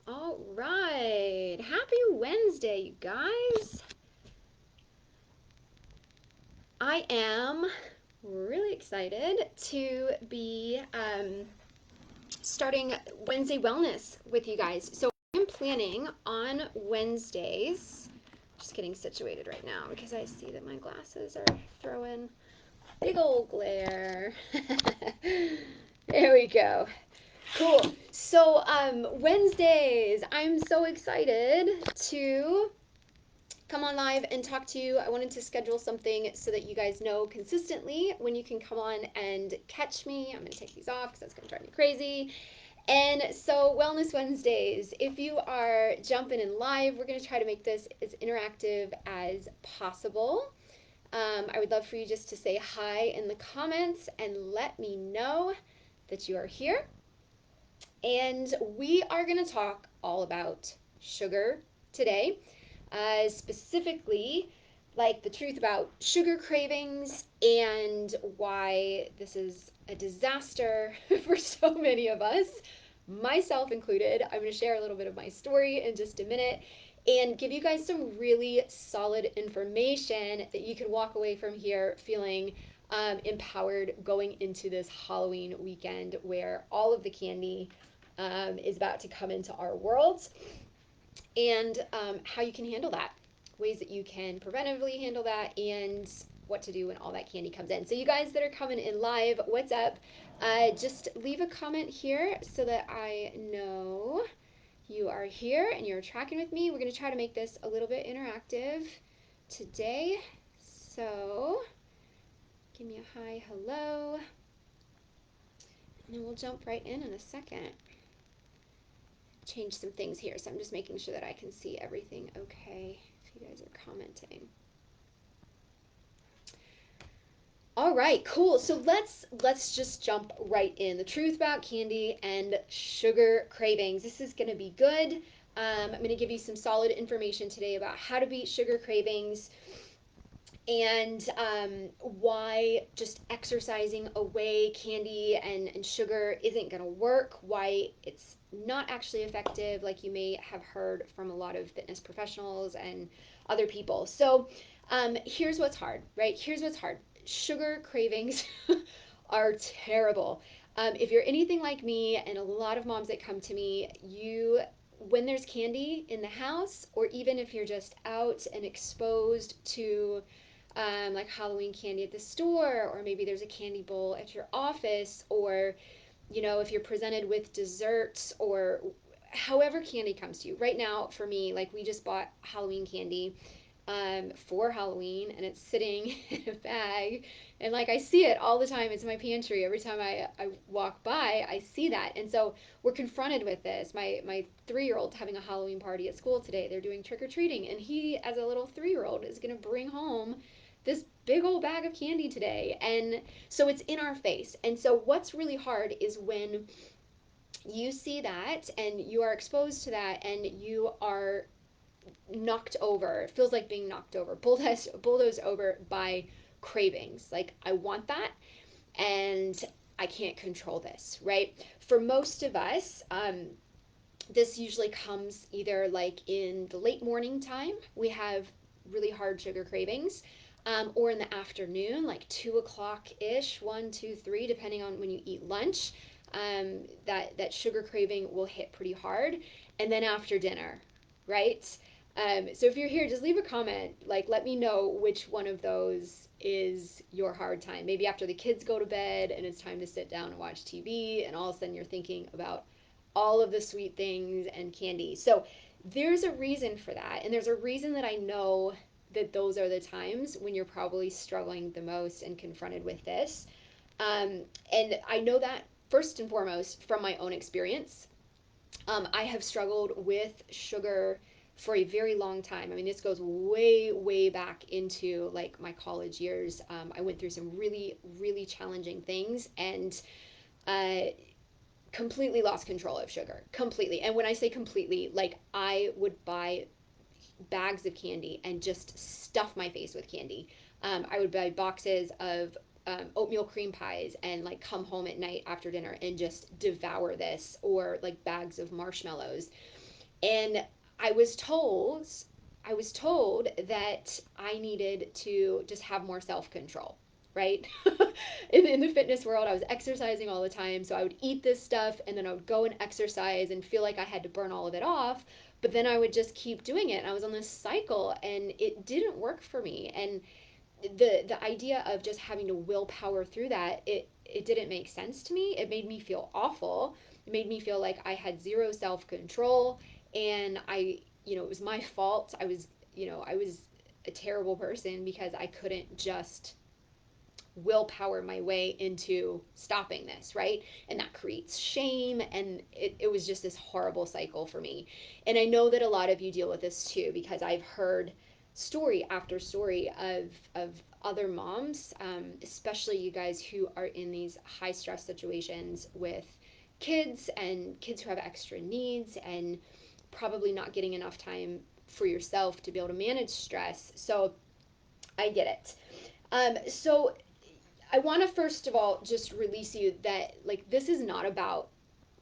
All right. Happy Wednesday, you guys. I am really excited to be starting Wednesday Wellness with you guys. So I'm planning on Wednesdays. Just getting situated right now because I see that my glasses are throwing big old glare. There we go. Cool. So Wednesdays, I'm so excited to come on live and talk to you. I wanted to schedule something so that you guys know consistently when you can come on and catch me. I'm going to take these off because that's going to drive me crazy. And so, Wellness Wednesdays, if you are jumping in live, we're going to try to make this as interactive as possible. I would love for you just to say hi in the comments and let me know that you are here. And we are going to talk all about sugar today, specifically like the truth about sugar cravings and why this is a disaster for so many of us, myself included. I'm going to share a little bit of my story in just a minute and give you guys some really solid information that you can walk away from here feeling empowered going into this Halloween weekend where all of the candy is about to come into our world, and how you can handle that, ways that you can preventively handle that, and what to do when all that candy comes in. So, you guys that are coming in live, what's up? Just leave a comment here so that I know you are here and you're tracking with me. We're going to try to make this a little bit interactive today. So, give me a hi, hello, and then we'll jump right in a second. Change some things here, so I'm just making sure that I can see everything okay if you guys are commenting. All right, cool. So let's just jump right in. The truth about candy and sugar cravings. This is going to be good. I'm going to give you some solid information today about how to beat sugar cravings, and why just exercising away candy and sugar isn't going to work, why it's not actually effective, like you may have heard from a lot of fitness professionals and other people. So here's what's hard, right? Here's what's hard. Sugar cravings are terrible. If you're anything like me and a lot of moms that come to me, when there's candy in the house, or even if you're just out and exposed to like Halloween candy at the store, or maybe there's a candy bowl at your office, or if you're presented with desserts, or however candy comes to you. Right now, for me, like we just bought Halloween candy for Halloween, and it's sitting in a bag, and like I see it all the time. It's in my pantry. Every time I walk by, I see that. And so we're confronted with this. My 3-year-old's having a Halloween party at school today. They're doing trick-or-treating, and he, as a little 3-year-old, is going to bring home this big old bag of candy today. And so it's in our face. And so what's really hard is when you see that and you are exposed to that and you are knocked over. It feels like being knocked over, bulldozed over by cravings. Like, I want that, and I can't control this, right? For most of us, this usually comes either like in the late morning time, we have really hard sugar cravings, or in the afternoon, like 2 o'clock ish, 1, 2, 3, depending on when you eat lunch. That sugar craving will hit pretty hard, and then after dinner, right? So if you're here, just leave a comment. Like, let me know which one of those is your hard time. Maybe after the kids go to bed and it's time to sit down and watch TV, and all of a sudden you're thinking about all of the sweet things and candy. So there's a reason for that. And there's a reason that I know that those are the times when you're probably struggling the most and confronted with this. And I know that first and foremost from my own experience. I have struggled with sugar for a very long time. I mean, this goes way, way back into like my college years. I went through some really, really challenging things, and uh, completely lost control of sugar. Completely. And when I say completely, like I would buy bags of candy and just stuff my face with candy. I would buy boxes of oatmeal cream pies and like come home at night after dinner and just devour this, or like bags of marshmallows. And I was told I was told that I needed to just have more self-control, right? In the fitness world, I was exercising all the time, so I would eat this stuff and then I would go and exercise and feel like I had to burn all of it off, but then I would just keep doing it. And I was on this cycle and it didn't work for me. And the idea of just having to willpower through that, it didn't make sense to me. It made me feel awful. It made me feel like I had zero self-control, and it was my fault. I was a terrible person because I couldn't just willpower my way into stopping this, right? And that creates shame. And it was just this horrible cycle for me. And I know that a lot of you deal with this too, because I've heard story after story of other moms, especially you guys who are in these high stress situations with kids who have extra needs and probably not getting enough time for yourself to be able to manage stress. So I get it. So I want to first of all just release you that like this is not about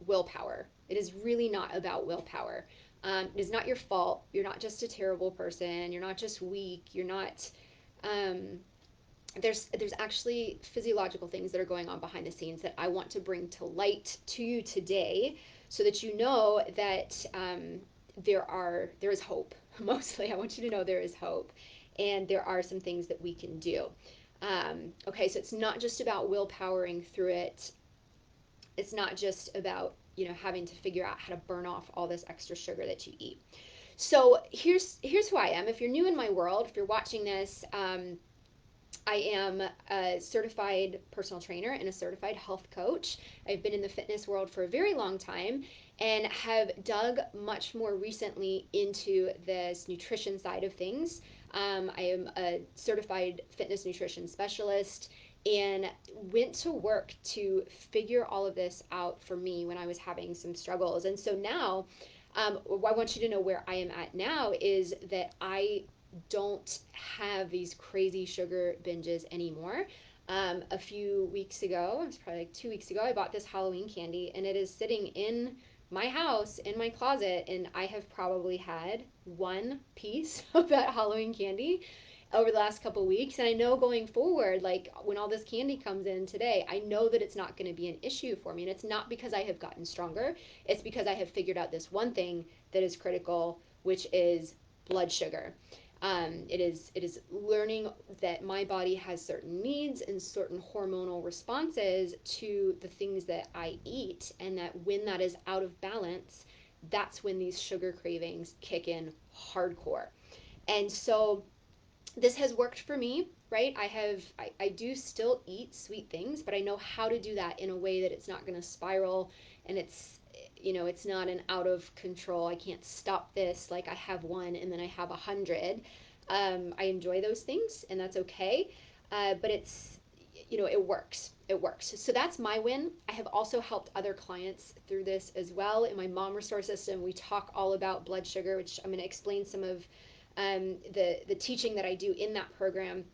willpower. It is really not about willpower. It is not your fault. You're not just a terrible person. You're not just weak. You're not. Um, there's actually physiological things that are going on behind the scenes that I want to bring to light to you today, so that you know that there is hope. Mostly, I want you to know there is hope, and there are some things that we can do. Okay, so it's not just about willpowering through it. It's not just about having to figure out how to burn off all this extra sugar that you eat. So here's who I am. If you're new in my world, if you're watching this, I am a certified personal trainer and a certified health coach. I've been in the fitness world for a very long time and have dug much more recently into this nutrition side of things. I am a certified fitness nutrition specialist and went to work to figure all of this out for me when I was having some struggles. And so now, I want you to know where I am at now is that I don't have these crazy sugar binges anymore. A few weeks ago, it was probably like 2 weeks ago, I bought this Halloween candy and it is sitting in my house in my closet, and I have probably had one piece of that Halloween candy over the last couple of weeks. And I know going forward, like when all this candy comes in today, I know that it's not going to be an issue for me. And it's not because I have gotten stronger, it's because I have figured out this one thing that is critical, which is blood sugar. It is learning that my body has certain needs and certain hormonal responses to the things that I eat, and that when that is out of balance, that's when these sugar cravings kick in hardcore. And so this has worked for me, right? I do still eat sweet things, but I know how to do that in a way that it's not going to spiral, and it's not an out of control. I can't stop this like I have one and then I have 100. I enjoy those things and that's okay. But it works. It works. So that's my win. I have also helped other clients through this as well. In my Mom Restore system, we talk all about blood sugar, which I'm going to explain some of the teaching that I do in that program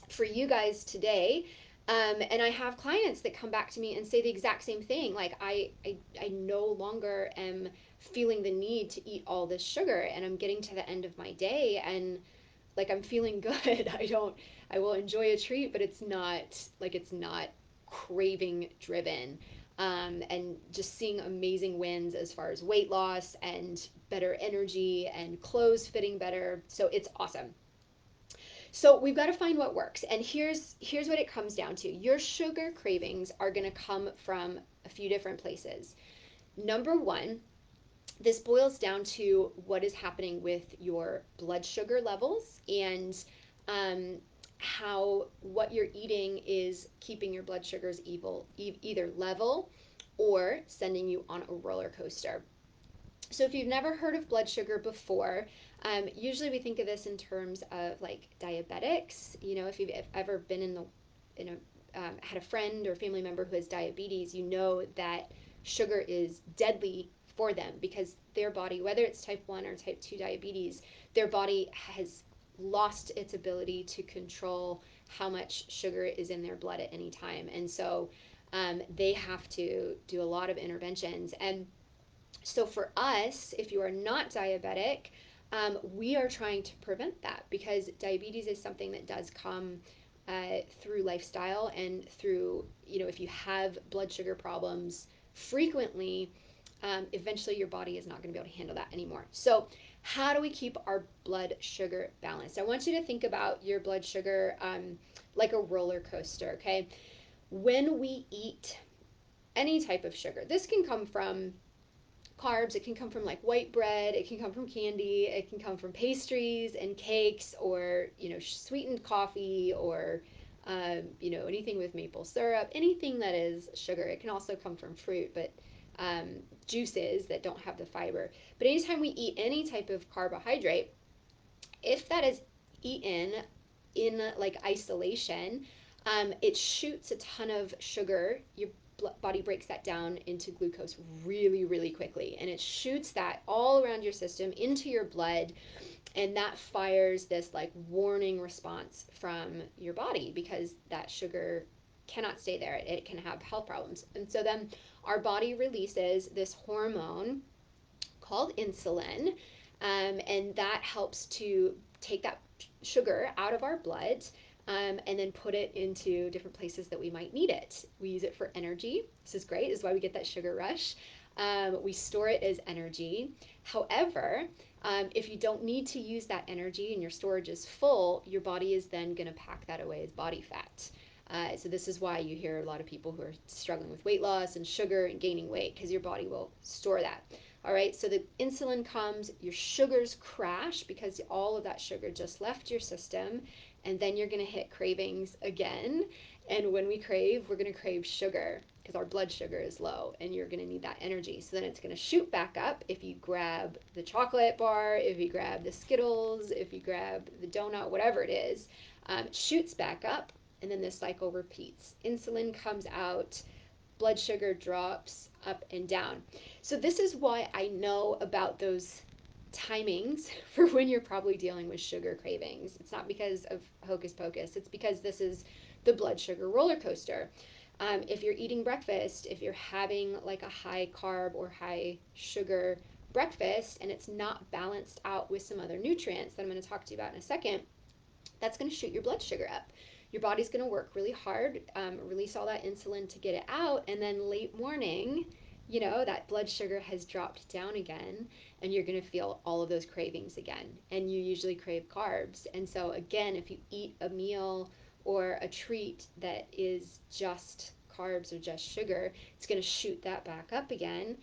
for you guys today. And I have clients that come back to me and say the exact same thing. Like I no longer am feeling the need to eat all this sugar, and I'm getting to the end of my day and like I'm feeling good. I will enjoy a treat, but it's not craving driven. And just seeing amazing wins as far as weight loss and better energy and clothes fitting better. So it's awesome. So we've got to find what works. And here's what it comes down to. Your sugar cravings are going to come from a few different places. Number one, this boils down to what is happening with your blood sugar levels, and um, how what you're eating is keeping your blood sugars either level or sending you on a roller coaster. So if you've never heard of blood sugar before, usually we think of this in terms of like diabetics. If you've ever been in a had a friend or family member who has diabetes, you know that sugar is deadly for them because their body, whether it's type 1 or type 2 diabetes, their body has lost its ability to control how much sugar is in their blood at any time. And so they have to do a lot of interventions. And So for us, if you are not diabetic, we are trying to prevent that because diabetes is something that does come through lifestyle and through, if you have blood sugar problems frequently, eventually your body is not going to be able to handle that anymore. So, how do we keep our blood sugar balanced? I want you to think about your blood sugar like a roller coaster, okay? When we eat any type of sugar, this can come from carbs, it can come from like white bread, it can come from candy, it can come from pastries and cakes, or sweetened coffee, or anything with maple syrup, anything that is sugar. It can also come from fruit, but um, juices that don't have the fiber. But anytime we eat any type of carbohydrate, if that is eaten in like isolation, it shoots a ton of sugar. Your body breaks that down into glucose really, really quickly, and it shoots that all around your system into your blood, and that fires this like warning response from your body because that sugar cannot stay there. It can have health problems, and so then our body releases this hormone called insulin, and that helps to take that sugar out of our blood, and then put it into different places that we might need it. We use it for energy. This is great. This is why we get that sugar rush. We store it as energy. However, if you don't need to use that energy and your storage is full, your body is then going to pack that away as body fat. So this is why you hear a lot of people who are struggling with weight loss and sugar and gaining weight, because your body will store that. All right, so the insulin comes, your sugars crash because all of that sugar just left your system, and then you're going to hit cravings again. And when we crave, we're going to crave sugar because our blood sugar is low, and you're going to need that energy. So then it's going to shoot back up if you grab the chocolate bar, if you grab the Skittles, if you grab the donut, whatever it is, it shoots back up, and then this cycle repeats. Insulin comes out, blood sugar drops up and down. So this is why I know about those timings for when you're probably dealing with sugar cravings. It's not because of hocus pocus. It's because this is the blood sugar roller coaster. If you're eating breakfast, if you're having like a high carb or high sugar breakfast and it's not balanced out with some other nutrients that I'm going to talk to you about in a second, that's going to shoot your blood sugar up. Your body's going to work really hard, release all that insulin to get it out, and then late morning, that blood sugar has dropped down again, and you're going to feel all of those cravings again. And you usually crave carbs. And so, again, if you eat a meal or a treat that is just carbs or just sugar, it's going to shoot that back up again.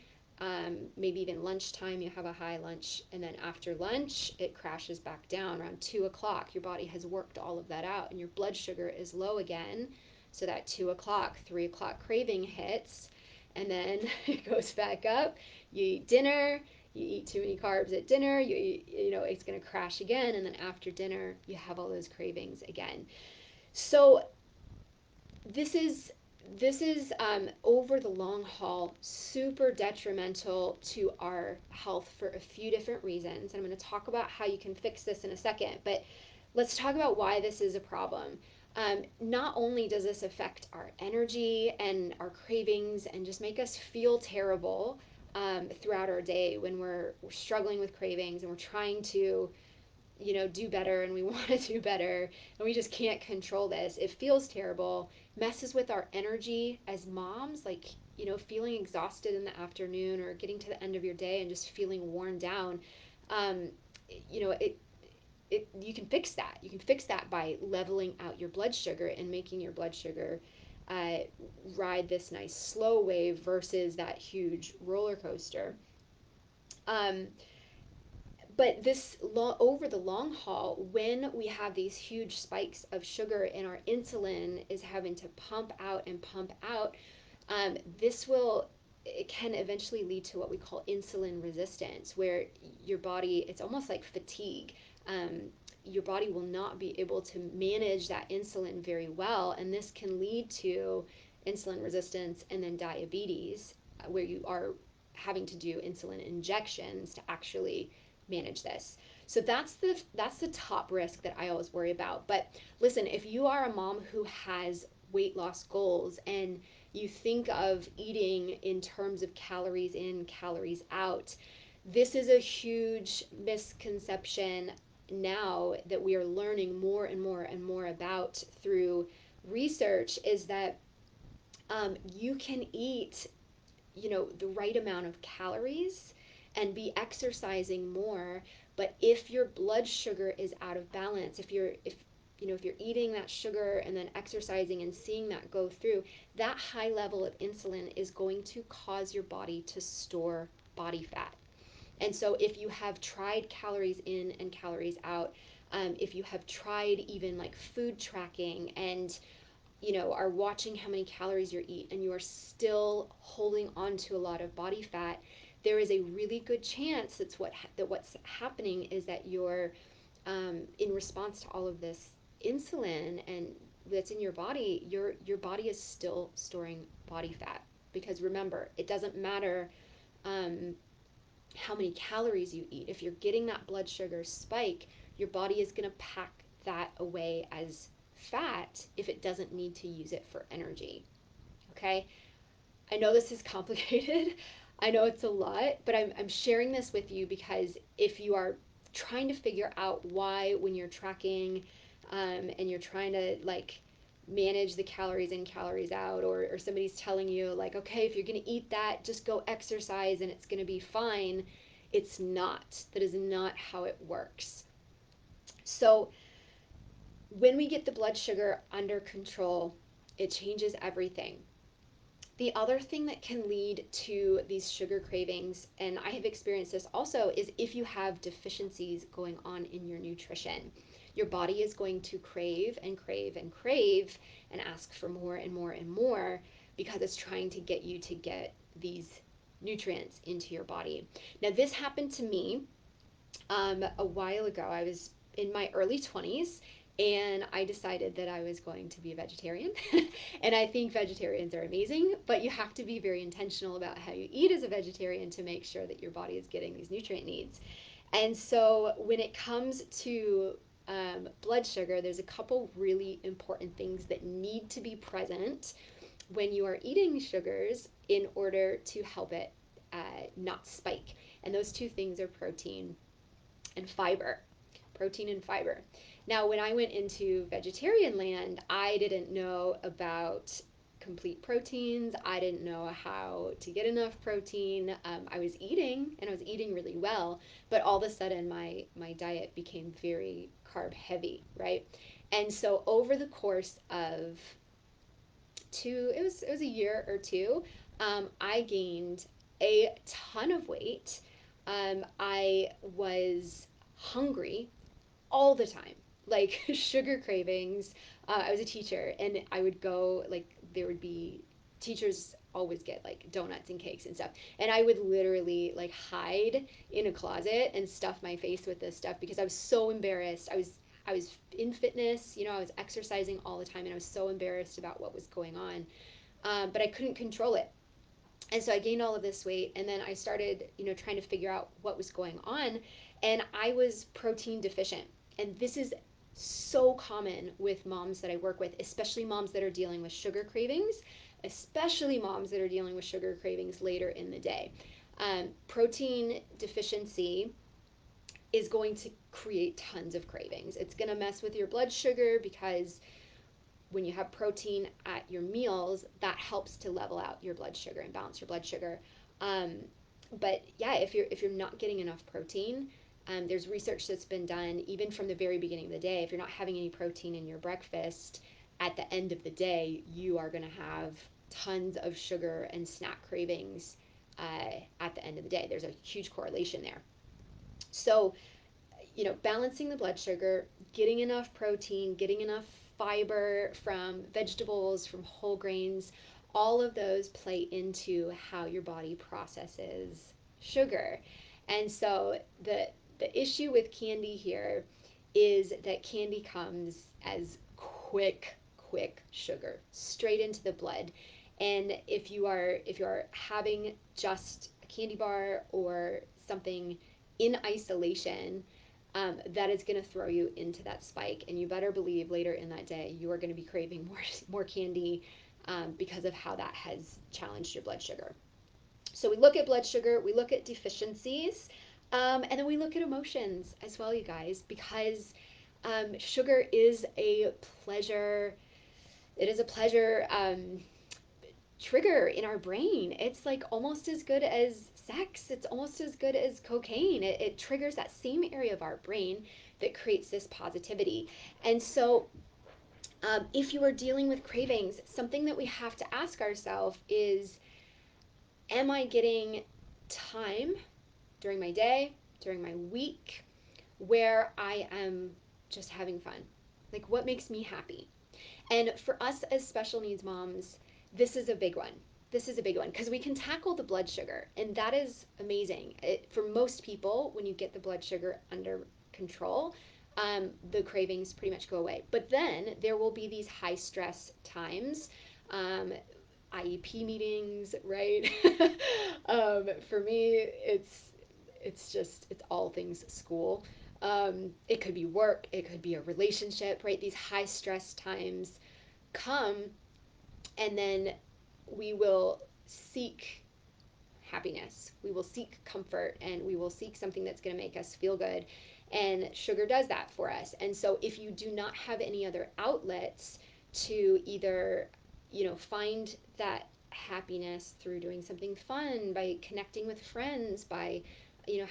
Maybe even lunchtime, you have a high lunch, and then after lunch, it crashes back down around 2 o'clock. Your body has worked all of that out, and your blood sugar is low again. So that 2 o'clock, 3 o'clock craving hits, and then it goes back up. You eat dinner, you eat too many carbs at dinner, it's going to crash again, and then after dinner, you have all those cravings again. So this is over the long haul super detrimental to our health for a few different reasons. And I'm going to talk about how you can fix this in a second, but let's talk about why this is a problem. Not only does this affect our energy and our cravings and just make us feel terrible throughout our day when we're struggling with cravings and we're trying to do better, and we want to do better, and we just can't control this. It feels terrible, messes with our energy as moms, like, feeling exhausted in the afternoon or getting to the end of your day and just feeling worn down. Um, you can fix that. You can fix that by leveling out your blood sugar and making your blood sugar uh, ride this nice slow wave versus that huge roller coaster. Um, but over the long haul, when we have these huge spikes of sugar and our insulin is having to pump out and pump out, this will it can eventually lead to what we call insulin resistance, where your body, it's almost like fatigue. um, your body will not be able to manage that insulin very well, and this can lead to insulin resistance and then diabetes, where you are having to do insulin injections to actually manage this. So that's the top risk that I always worry about. But listen, if you are a mom who has weight loss goals and you think of eating in terms of calories in, calories out. This is a huge misconception now that we are learning more and more and more about through research, is that you can eat, the right amount of calories and be exercising more, but if your blood sugar is out of balance, if you're eating that sugar and then exercising and seeing that go through, that high level of insulin is going to cause your body to store body fat. And so if you have tried calories in and calories out, if you have tried even like food tracking and are watching how many calories you eat and you are still holding on to a lot of body fat, there is a really good chance that what's happening is that you're in response to all of this insulin and that's in your body, your body is still storing body fat. Because remember, it doesn't matter um, how many calories you eat. If you're getting that blood sugar spike, your body is going to pack that away as fat if it doesn't need to use it for energy. Okay? I know this is complicated. I know it's a lot, but I'm sharing this with you because if you are trying to figure out why, when you're tracking and you're trying to like manage the calories in, calories out, or somebody's telling you, like, okay, if you're going to eat that, just go exercise and it's going to be fine. It's not. That is not how it works. So, when we get the blood sugar under control, it changes everything. The other thing that can lead to these sugar cravings, and I have experienced this also, is if you have deficiencies going on in your nutrition. Your body is going to crave and crave and crave and ask for more and more and more because it's trying to get you to get these nutrients into your body. Now, this happened to me a while ago. I was in my early 20s and I decided that I was going to be a vegetarian. And I think vegetarians are amazing, but you have to be very intentional about how you eat as a vegetarian to make sure that your body is getting these nutrient needs. And so when it comes to blood sugar, there's a couple really important things that need to be present when you are eating sugars in order to help it not spike. And those two things are protein and fiber. Protein and fiber. Now, when I went into vegetarian land, I didn't know about complete proteins. I didn't know how to get enough protein. I was eating and I was eating really well, but all of a sudden my diet became very carb heavy, right? And so over the course of it was a year or two, I gained a ton of weight. I was hungry all the time, like sugar cravings. I was a teacher, and I would go, like, there would be teachers always get like donuts and cakes and stuff, and I would literally like hide in a closet and stuff my face with this stuff because I was so embarrassed. I was in fitness, I was exercising all the time, and I was so embarrassed about what was going on, but I couldn't control it. And so I gained all of this weight, and then I started, trying to figure out what was going on, and I was protein deficient. And this is so common with moms that I work with, especially moms that are dealing with sugar cravings, especially moms that are dealing with sugar cravings later in the day. Protein deficiency is going to create tons of cravings. It's going to mess with your blood sugar because when you have protein at your meals, that helps to level out your blood sugar and balance your blood sugar. Um, but yeah, if you're not getting enough protein, there's research that's been done even from the very beginning of the day. If you're not having any protein in your breakfast, at the end of the day, you are going to have tons of sugar and snack cravings at the end of the day. There's a huge correlation there. So balancing the blood sugar, getting enough protein, getting enough fiber from vegetables, from whole grains, all of those play into how your body processes sugar. And so the issue with candy here is that candy comes as quick sugar straight into the blood. And if you are having just a candy bar or something in isolation, that is going to throw you into that spike. And you better believe later in that day, you are going to be craving more candy because of how that has challenged your blood sugar. So we look at blood sugar, we look at deficiencies, and then we look at emotions as well, you guys, because sugar is a pleasure. It is a pleasure trigger in our brain. It's like almost as good as sex. It's almost as good as cocaine. It triggers that same area of our brain that creates this positivity. And so, if you are dealing with cravings, something that we have to ask ourselves is, am I getting time during my day, during my week, where I am just having fun? Like, what makes me happy? And for us as special needs moms, this is a big one. This is a big one because we can tackle the blood sugar, and that is amazing. For most people, when you get the blood sugar under control, the cravings pretty much go away. But then there will be these high stress times, IEP meetings, right? For me, it's all things school. It could be work, it could be a relationship, right? These high stress times come, and then we will seek happiness. We will seek comfort, and we will seek something that's going to make us feel good. And sugar does that for us. And so if you do not have any other outlets to either, find that happiness through doing something fun, by connecting with friends, by,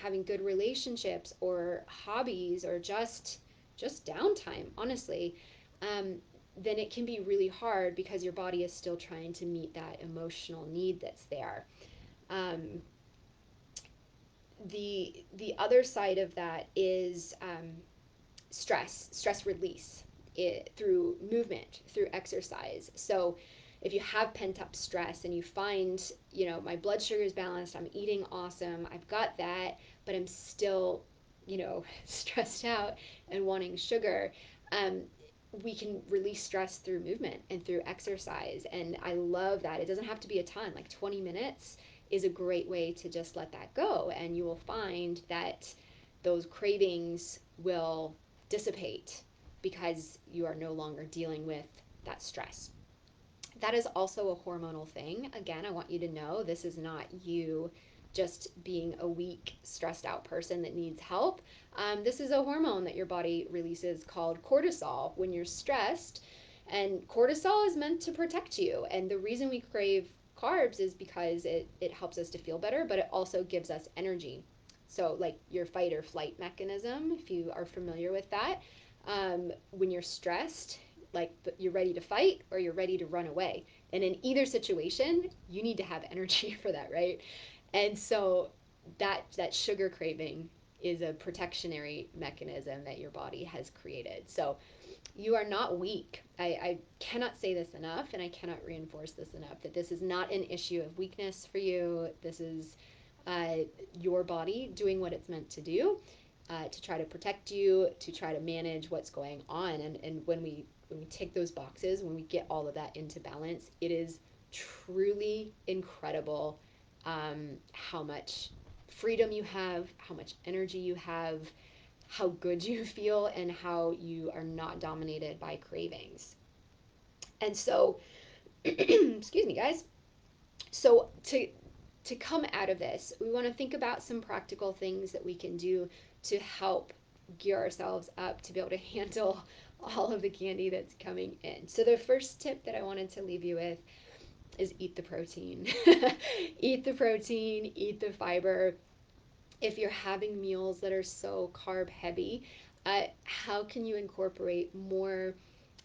having good relationships or hobbies, or just downtime, honestly, um, then it can be really hard because your body is still trying to meet that emotional need that's there. Um, the other side of that is stress release through movement, through exercise. So if you have pent up stress and you find, my blood sugar is balanced, I'm eating awesome, I've got that, but I'm still, stressed out and wanting sugar, um, we can release stress through movement and through exercise. And I love that. It doesn't have to be a ton, like 20 minutes is a great way to just let that go. And you will find that those cravings will dissipate because you are no longer dealing with that stress. That is also a hormonal thing. Again, I want you to know this is not you just being a weak, stressed out person that needs help. This is a hormone that your body releases called cortisol when you're stressed. And cortisol is meant to protect you. And the reason we crave carbs is because it helps us to feel better, but it also gives us energy. So, like your fight or flight mechanism, if you are familiar with that, when you're stressed, like you're ready to fight or you're ready to run away. And in either situation, you need to have energy for that, right? And so that sugar craving is a protectionary mechanism that your body has created. So you are not weak. I cannot say this enough, and I cannot reinforce this enough, that this is not an issue of weakness for you. This is uh, your body doing what it's meant to do, to try to protect you, to try to manage what's going on. And when we tick those boxes, when we get all of that into balance, it is truly incredible, how much freedom you have, how much energy you have, how good you feel, and how you are not dominated by cravings. And so, excuse me, guys. So to come out of this, we want to think about some practical things that we can do to help gear ourselves up to be able to handle all of the candy that's coming in. So the first tip that I wanted to leave you with is eat the protein. Eat the protein, eat the fiber. If you're having meals that are so carb heavy, how can you incorporate more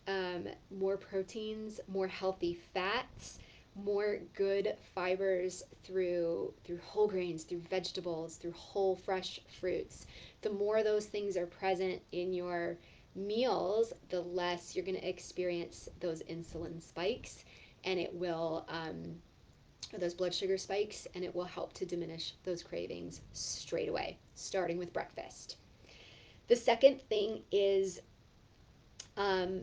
proteins, more healthy fats, more good fibers through whole grains, through vegetables, through whole fresh fruits? The more those things are present in your meals, the less you're going to experience those insulin spikes, and it will those blood sugar spikes, and it will help to diminish those cravings straight away, starting with breakfast. The second thing is, um,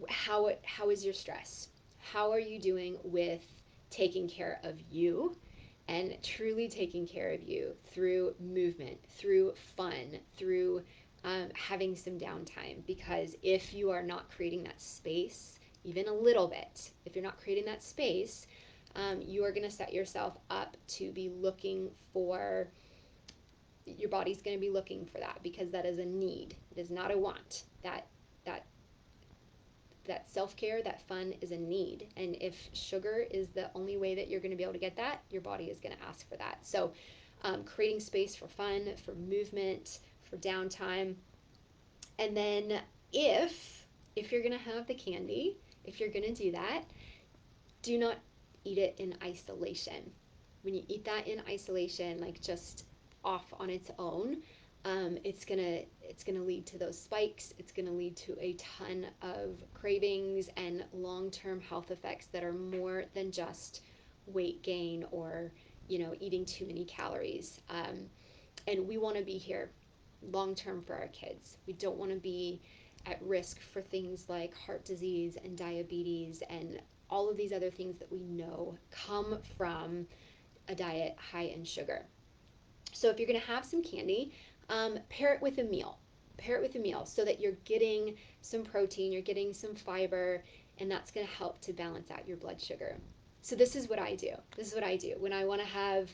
how is your stress? How are you doing with taking care of you, and truly taking care of you through movement, through fun, through having some downtime? Because if you are not creating that space even a little bit, if you're not creating that space, you are going to set yourself up to be looking for, your body's going to be looking for that, because that is a need. It is not a want. That that self-care, that fun is a need. And if sugar is the only way that you're going to be able to get that, your body is going to ask for that. So creating space for fun, for movement, for downtime. And then if you're going to have the candy, if you're going to do that, do not eat it in isolation. When you eat that in isolation, like just off on its own, it's gonna lead to those spikes. It's gonna lead to a ton of cravings and long-term health effects that are more than just weight gain or eating too many calories. And we want to be here long term for our kids. We don't want to be at risk for things like heart disease and diabetes and all of these other things that we know come from a diet high in sugar. So if you're going to have some candy, pair it with a meal. Pair it with a meal so that you're getting some protein, you're getting some fiber, and that's going to help to balance out your blood sugar. So this is what I do. This is what I do when I want to have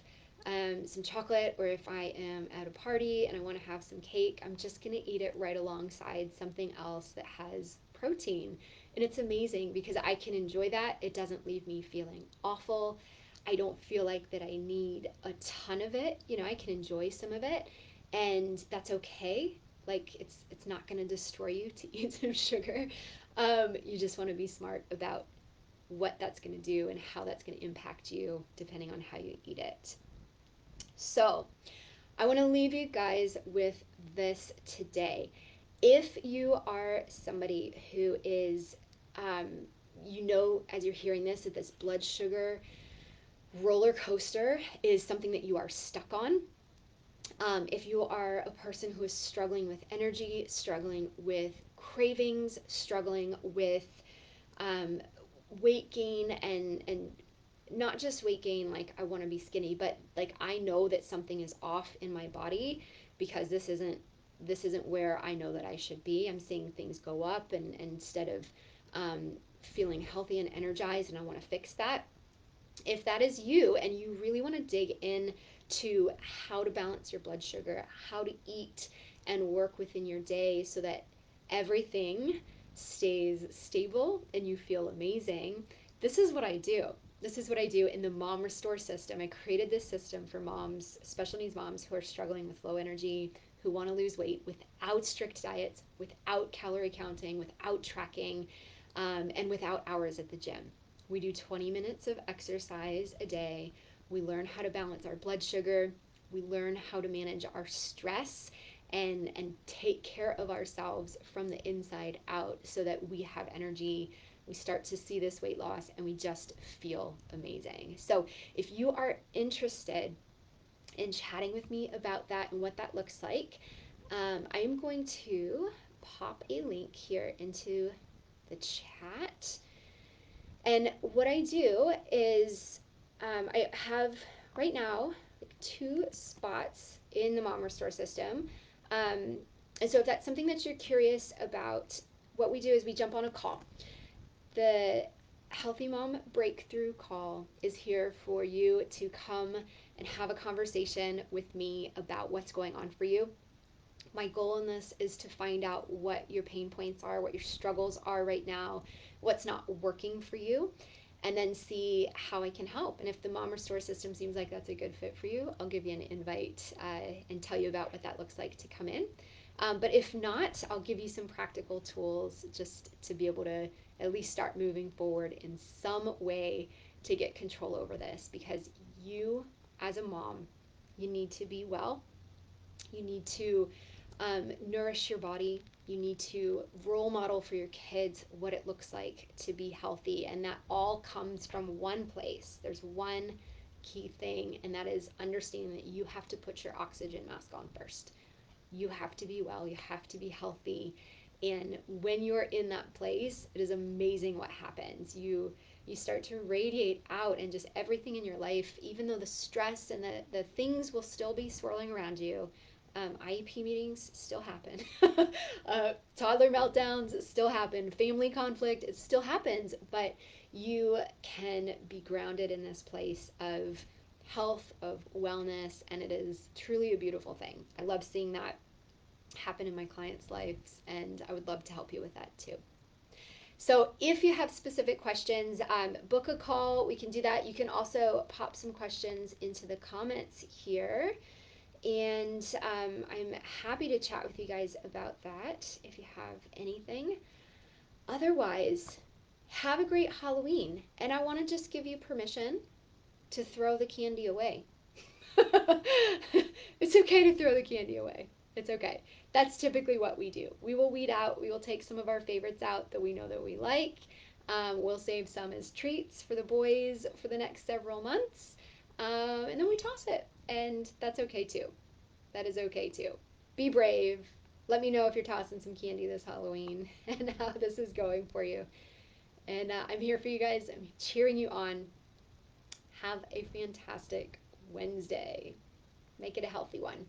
some chocolate, or if I am at a party and I want to have some cake, I'm just going to eat it right alongside something else that has protein. And it's amazing because I can enjoy that. It doesn't leave me feeling awful. I don't feel like that I need a ton of it. I can enjoy some of it, and that's okay. Like it's not going to destroy you to eat some sugar. You just want to be smart about what that's going to do and how that's going to impact you depending on how you eat it. So, I want to leave you guys with this today. If you are somebody who is, um, as you're hearing this, that this blood sugar roller coaster is something that you are stuck on. If you are a person who is struggling with energy, struggling with cravings, struggling with um, weight gain, and not just weight gain, like I want to be skinny, but like I know that something is off in my body because this isn't where I know that I should be. I'm seeing things go up, and instead of feeling healthy and energized, and I want to fix that. If that is you and you really want to dig in to how to balance your blood sugar, how to eat and work within your day so that everything stays stable and you feel amazing, this is what I do. This is what I do in the Mom Restore system. I created this system for moms, special needs moms who are struggling with low energy, who want to lose weight without strict diets, without calorie counting, without tracking, and without hours at the gym. We do 20 minutes of exercise a day. We learn how to balance our blood sugar. We learn how to manage our stress and take care of ourselves from the inside out so that we have energy. We start to see this weight loss and we just feel amazing. So if you are interested in chatting with me about that and what that looks like, I am going to pop a link here into the chat. And what I do is I have right now like 2 spots in the Mom Restore system. And so if that's something that you're curious about, what we do is we jump on a call. The Healthy Mom Breakthrough Call is here for you to come and have a conversation with me about what's going on for you. My goal in this is to find out what your pain points are, what your struggles are right now, what's not working for you, and then see how I can help. And if the Mom Restore system seems like that's a good fit for you, I'll give you an invite and tell you about what that looks like to come in. But if not, I'll give you some practical tools just to be able to at least start moving forward in some way to get control over this, because you, as a mom, you need to be well. You need to nourish your body. You need to role model for your kids what it looks like to be healthy. And that all comes from one place. There's one key thing, and that is understanding that you have to put your oxygen mask on first. You have to be well, you have to be healthy. And when you're in that place, it is amazing what happens. You start to radiate out, and just everything in your life, even though the stress and the things will still be swirling around you, IEP meetings still happen. Toddler meltdowns still happen. Family conflict, it still happens. But you can be grounded in this place of health, of wellness, and it is truly a beautiful thing. I love seeing that happen in my clients' lives, and I would love to help you with that too. So if you have specific questions, book a call. We can do that. You can also pop some questions into the comments here. And I'm happy to chat with you guys about that if you have anything. Otherwise, have a great Halloween. And I want to just give you permission to throw the candy away. It's okay to throw the candy away. It's okay. That's typically what we do. We will weed out, we will take some of our favorites out that we know that we like. We'll save some as treats for the boys for the next several months. And then we toss it. And that's okay too. That is okay too. Be brave. Let me know if you're tossing some candy this Halloween and how this is going for you. And I'm here for you guys. I'm cheering you on. Have a fantastic Wednesday. Make it a healthy one.